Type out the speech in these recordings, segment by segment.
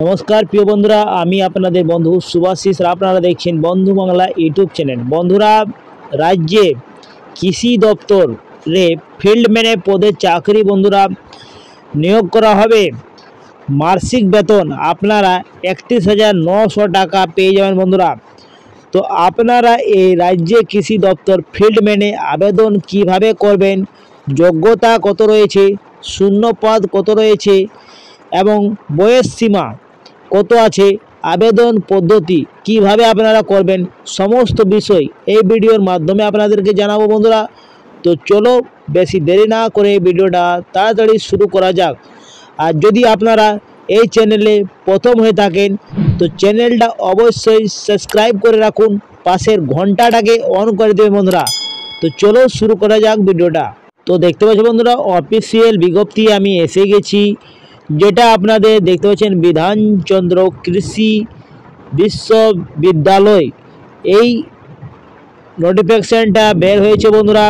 नमस्कार प्रिय बंधुरा आमी आपनादेर बंधु सुभाषिस आपनारा देखछेन बंधु बांगला यूट्यूब चैनल। बंधुरा राज्ये कृषि दफ्तरे फिल्डमैन पदे चाकरी बंधुरा नियोग करा हबे। मासिक वेतन आपनारा 31,900 टाका पेये जाबेन बंधुरा। तो आपनारा ए राज्य कृषि दफ्तर फिल्डमैने आवेदन किभाबे करबेन, योग्यता कत रयेछे, शून्य पद कत रयेछे एवं बयस सीमा कत आछे, आवेदन पद्धति किभाबे आपनारा करबेन समस्त विषय এই ভিডিওর মাধ্যমে আপনাদেরকে জানাবো বন্ধুরা। তো চলো বেশি দেরি না করে ভিডিওটা তাড়াতাড়ি শুরু করা যাক। আর যদি আপনারা এই চ্যানেলে প্রথম হয়ে থাকেন তো চ্যানেলটা অবশ্যই সাবস্ক্রাইব করে রাখুন, পাশের ঘন্টাটাকে অন করে দেবেন বন্ধুরা। তো চলো শুরু করা যাক ভিডিওটা। তো দেখতে পাচ্ছেন বন্ধুরা অফিসিয়াল বিজ্ঞপ্তি আমি এসে গেছি, যেটা আপনাদের দেখতে পাচ্ছেন বিধানচন্দ্র কৃষি বিশ্ববিদ্যালয় এই নোটিফিকেশনটা বের হয়েছে বন্ধুরা।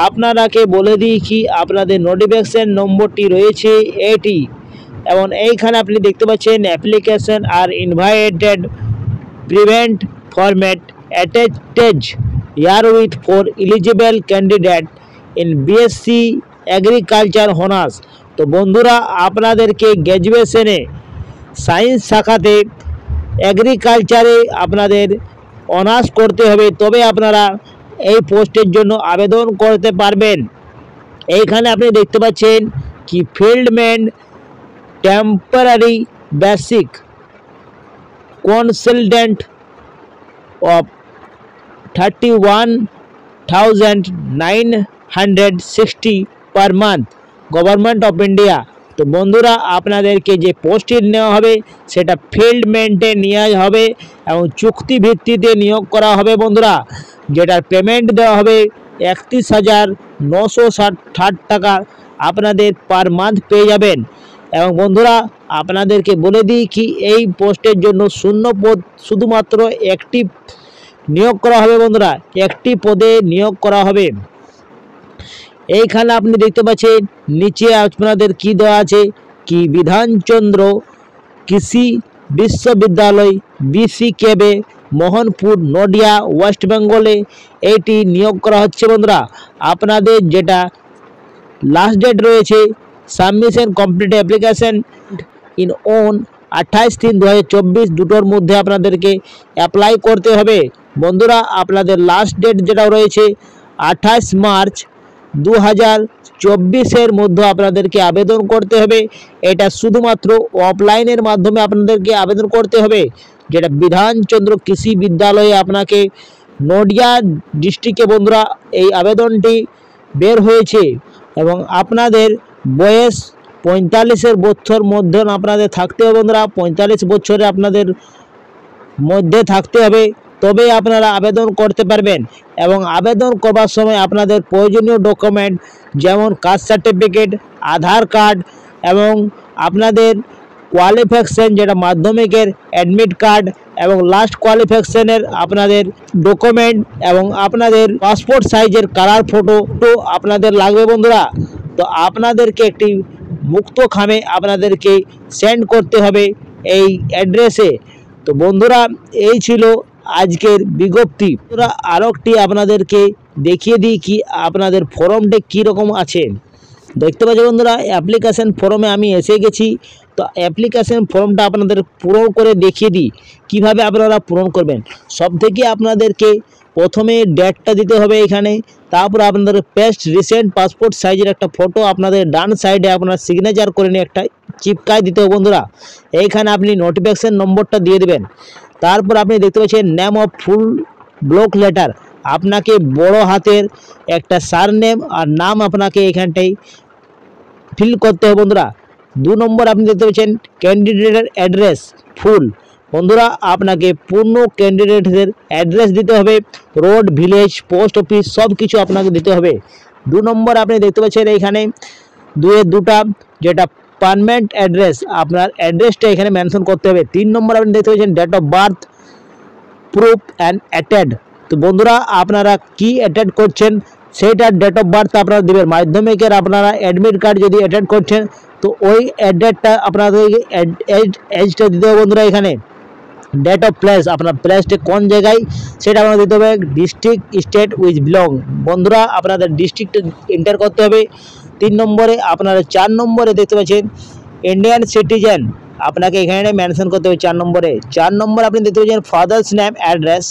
আপনারাকে বলে দিই কি আপনাদের নোটিফিকেশন নম্বরটি রয়েছে এটি, এবং এইখানে আপনি দেখতে পাচ্ছেন অ্যাপ্লিকেশন আর invited prevent format attached year with for eligible candidate in BSc agriculture honours. তো বন্ধুরা আপনাদেরকে গ্র্যাজুয়েশনে সায়েন্স শাখাতে এগ্রিকালচারে আপনাদের অনার্স করতে হবে, তবে আপনারা এই পোস্টের জন্য আবেদন করতে পারবেন। এইখানে আপনি দেখতে পাচ্ছেন কি fieldman temporary basic consultant of 31,960 per month government of India. তো বন্ধুরা আপনাদেরকে যে পোস্টটি নেওয়া হবে সেটা ফিল্ডম্যানে নেওয়া হবে এবং চুক্তি ভিত্তিতে নিয়োগ করা হবে বন্ধুরা, যেটার পেমেন্ট দেওয়া হবে 31,960 টাকা আপনাদের পার মান্থ পেয়ে যাবেন। এবং বন্ধুরা আপনাদেরকে বলে দিই কি এই পোস্টের জন্য শূন্য পদ শুধুমাত্র একটি নিয়োগ করা হবে বন্ধুরা, একটি পদে নিয়োগ করা হবে। এইখানে আপনি দেখতে পাচ্ছেন নিচে আপনাদের কি দেওয়া আছে কি বিধানচন্দ্র কৃষি বিশ্ববিদ্যালয় বিসিকেবে মোহনপুর নদিয়া ওয়েস্ট বেঙ্গলে এটি নিয়োগ করা হচ্ছে বন্ধুরা। আপনাদের যেটা লাস্ট ডেট রয়েছে submission complete application in on 28/3/2024 দুটোর মধ্যে আপনাদেরকে অ্যাপ্লাই করতে হবে বন্ধুরা। আপনাদের লাস্ট ডেট যেটা রয়েছে 28 মার্চ 2024 মধ্যে আপনাদেরকে আবেদন করতে হবে। এটা শুধুমাত্র অফলাইনের মাধ্যমে আপনাদেরকে আবেদন করতে হবে, যেটা বিধানচন্দ্র কৃষি বিদ্যালয়ে আপনাকে নদিয়া ডিস্ট্রিক্টে বন্ধুরা এই আবেদনটি বের হয়েছে। এবং আপনাদের বয়স 45 বছর মধ্যে আপনাদের থাকতে হবে বন্ধুরা, 45 বছরে আপনাদের মধ্যে থাকতে হবে, তবে আপনারা আবেদন করতে পারবেন। এবং আবেদন করবার সময় আপনাদের প্রয়োজনীয় ডকুমেন্ট যেমন কাস্ট সার্টিফিকেট, আধার কার্ড এবং আপনাদের কোয়ালিফিকেশন যেটা মাধ্যমিকের অ্যাডমিট কার্ড এবং লাস্ট কোয়ালিফিকেশনের আপনাদের ডকুমেন্ট এবং আপনাদের পাসপোর্ট সাইজের কালার ফটো আপনাদের লাগবে বন্ধুরা। তো আপনাদেরকে একটি মুক্ত খামে আপনাদেরকে সেন্ড করতে হবে এই অ্যাড্রেসে। তো বন্ধুরা এই ছিল আজকের বিজ্ঞপ্তি। আরও একটি আপনাদেরকে দেখিয়ে দিই কি আপনাদের ফর্মটা কীরকম আছে। দেখতে পাচ্ছি বন্ধুরা অ্যাপ্লিকেশন ফর্মে আমি এসে গেছি। তো অ্যাপ্লিকেশন ফর্মটা আপনাদের পূরণ করে দেখিয়ে দিই কিভাবে আপনারা পূরণ করবেন। সব থেকে আপনাদেরকে প্রথমে ডেটটা দিতে হবে এখানে, তারপর আপনাদের পেস্ট রিসেন্ট পাসপোর্ট সাইজের একটা ফটো আপনাদের ডান সাইডে আপনার সিগনেচার করে নিয়ে একটা চিপকায় দিতে হবে বন্ধুরা। এইখানে আপনি নোটিফিকেশন নম্বরটা দিয়ে দেবেন। তারপর আপনি দেখতে পাচ্ছেন name of full block letter, আপনাকে বড় হাতের একটা সারনেম আর নাম আপনাকে এখানটাই ফিল করতে হবে বন্ধুরা। 2 নম্বর আপনি দেখতে পাচ্ছেন ক্যান্ডিডেটের অ্যাড্রেস ফুল বন্ধুরা, আপনাকে পূর্ণ ক্যান্ডিডেটের অ্যাড্রেস দিতে হবে, রোড, ভিলেজ, পোস্ট অফিস সব কিছু আপনাকে দিতে হবে। 2 নম্বর আপনি দেখতে পাচ্ছেন এইখানে দুটা যেটা পারমানেন্ট অ্যাড্রেস, আপনার অ্যাড্রেসটা এখানে মেনশন করতে হবে। 3 নম্বর আপনি দেখতে পাচ্ছেন date of birth proof and অ্যাটেড। তো বন্ধুরা আপনারা কি অ্যাটেড করছেন সেইটার ডেট অফ বার্থ আপনারা দেবেন। মাধ্যমিকের আপনারা অ্যাডমিট কার্ড যদি অ্যাটেন্ড করছেন তো ওই ডেটটা আপনাদের এজটা দিতে হবে বন্ধুরা। এখানে ডেট অফ প্লেস, আপনার প্লেসটা কোন জায়গায় সেটা আপনার দিতে হবে। ডিস্ট্রিক্ট, স্টেট উইচ বিলং, বন্ধুরা আপনাদের ডিস্ট্রিক্ট এন্টার করতে হবে। 3 নম্বরে আপনারা 4 নম্বরে দেখতে পাচ্ছেন ইন্ডিয়ান সিটিজেন, আপনাকে এখানে মেনশন করতে হবে 4 নম্বরে। 4 নম্বর আপনি দেখতে পাচ্ছেন father's name address,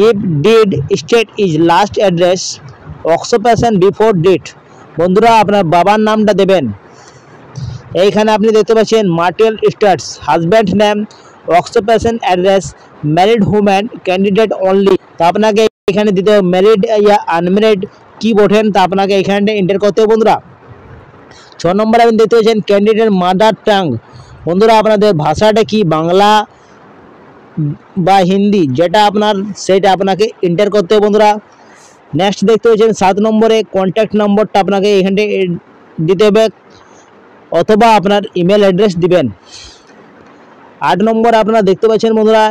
if did state is last address, occupation before date, বন্ধুরা আপনার বাবার নামটা দেবেন। এইখানে আপনি দেখতে পাচ্ছেন marital status, husband name, occupation address, married woman, candidate only, তো আপনাকে এখানে দিতে হবে ম্যারিড ইয়া আনম্যারিড কি বটেন, তা আপনাকে এখানে এন্টার করতে হবে বন্ধুরা। 6 নম্বরে আপনি দেখতে পাচ্ছেন ক্যান্ডিডেট মাদার টাং, বন্ধুরা আপনাদের ভাষাটা কি, বাংলা বা হিন্দি, যেটা আপনার সেটা আপনাকে এন্টার করতে হবে বন্ধুরা। নেক্সট দেখতে পাচ্ছেন 7 নম্বরে কন্ট্যাক্ট নম্বরটা আপনাকে এখানে দিতে হবে অথবা আপনার ইমেল অ্যাড্রেস দিবেন। 8 নম্বর আপনারা দেখতে পাচ্ছেন বন্ধুরা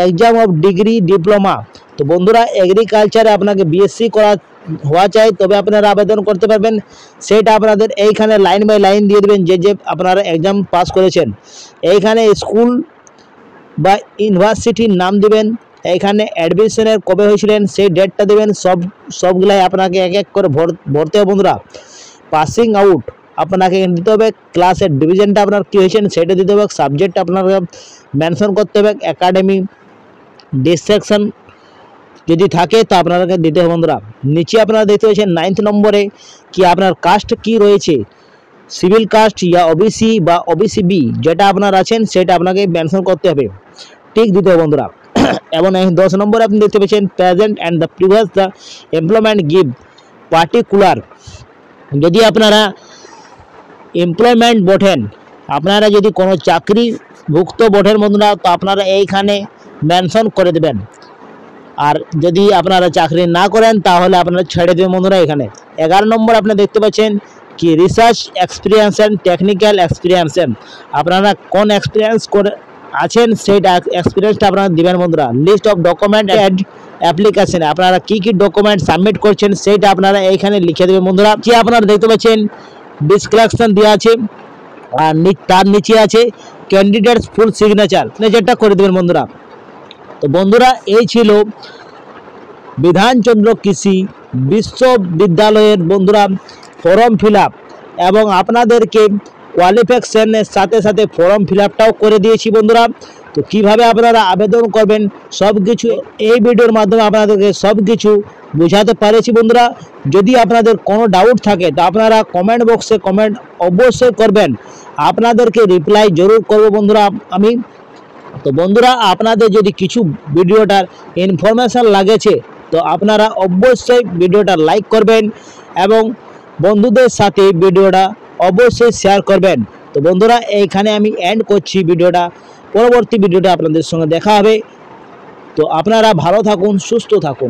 এক্সাম অফ ডিগ্রি ডিপ্লোমা, তো বন্ধুরা এগ্রিকালচারে আপনাকে বিএসসি করা হওয়া চাই তবে আপনারা আবেদন করতে পারবেন। সেটা আপনাদের এইখানে লাইন বাই লাইন দিয়ে দেবেন যে যে আপনারা এক্সাম পাস করেছেন। এইখানে স্কুল বা ইউনিভার্সিটির নাম দিবেন, এইখানে অ্যাডমিশনের কবে হয়েছিলেন সেই ডেটটা দেবেন। সবগুলাই আপনাকে এক এক করে ভরতে হবে বন্ধুরা। পাসিং আউট আপনাকে দিতে হবে, ক্লাসের ডিভিশনটা আপনার কী হয়েছেন সেটা দিতে হবে, সাবজেক্ট আপনাকে মেনশন করতে হবে, একাডেমি ডিস্ট্রাকশন যদি থাকে তো আপনাকে দিতে হবে বন্ধুরা। নিচে আপনারা দেখতে পাচ্ছেন 9 নম্বরে কি আপনার কাস্ট কি রয়েছে, সিভিল কাস্ট ইয়া ওবিসি বা ওবিসি বি, যেটা আপনার আছেন সেটা আপনাকে মেনশন করতে হবে, ঠিক দিতে হবে বন্ধুরা। এবং 10 নম্বরে আপনি দেখতে পাচ্ছেন present and the previous the employment give particular, যদি আপনারা এমপ্লয়মেন্ট বটেন, আপনারা যদি কোনো চাকরিভুক্ত বটেন বন্ধুরা তো আপনারা এইখানে মেনশন করে দেবেন। আর যদি আপনারা চাকরি না করেন তাহলে আপনারা ছেড়ে দেবেন বন্ধুরা। এখানে 11 নম্বর আপনি দেখতে পাচ্ছেন কি research experience and technical experience, আপনারা কোন এক্সপিরিয়েন্স করে আছেন সেইটা এক্সপিরিয়েন্সটা আপনারা দিবেন বন্ধুরা। List of document and application, আপনারা কি কি ডকুমেন্ট সাবমিট করছেন সেইটা আপনারা এইখানে লিখে দেবেন বন্ধুরা। যে আপনারা দেখতে পাচ্ছেন ডিসক্রিপশন দেওয়া আছে আর তার নিচে আছে ক্যান্ডিডেটস ফুল সিগনেচারটা করে দেবেন বন্ধুরা। তো বন্ধুরা এই ছিল বিধানচন্দ্র কৃষি বিশ্ববিদ্যালয়ের বন্ধুরা ফর্ম ফিল আপ, এবং আপনাদেরকে কোয়ালিফিকেশনের সাথে সাথে ফর্ম ফিল আপটাও করে দিয়েছি বন্ধুরা। তো কিভাবে আপনারা আবেদন করবেন সব কিছু এই ভিডিওর মাধ্যমে আপনাদেরকে সব কিছু বোঝাতে পেরেছি বন্ধুরা। যদি আপনাদের কোনো ডাউট থাকে তো আপনারা কমেন্ট বক্সে কমেন্ট অবশ্যই করবেন, আপনাদেরকে রিপ্লাই জরুর করব বন্ধুরা আমি। তো বন্ধুরা আপনাদের যদি কিছু ভিডিওটার ইনফরমেশান লাগেছে তো আপনারা অবশ্যই ভিডিওটা লাইক করবেন এবং বন্ধুদের সাথে ভিডিওটা অবশ্যই শেয়ার করবেন। তো বন্ধুরা এইখানে আমি এন্ড করছি ভিডিওটা, পরবর্তী ভিডিওটা আপনাদের সঙ্গে দেখা হবে। তো আপনারা ভালো থাকুন, সুস্থ থাকুন।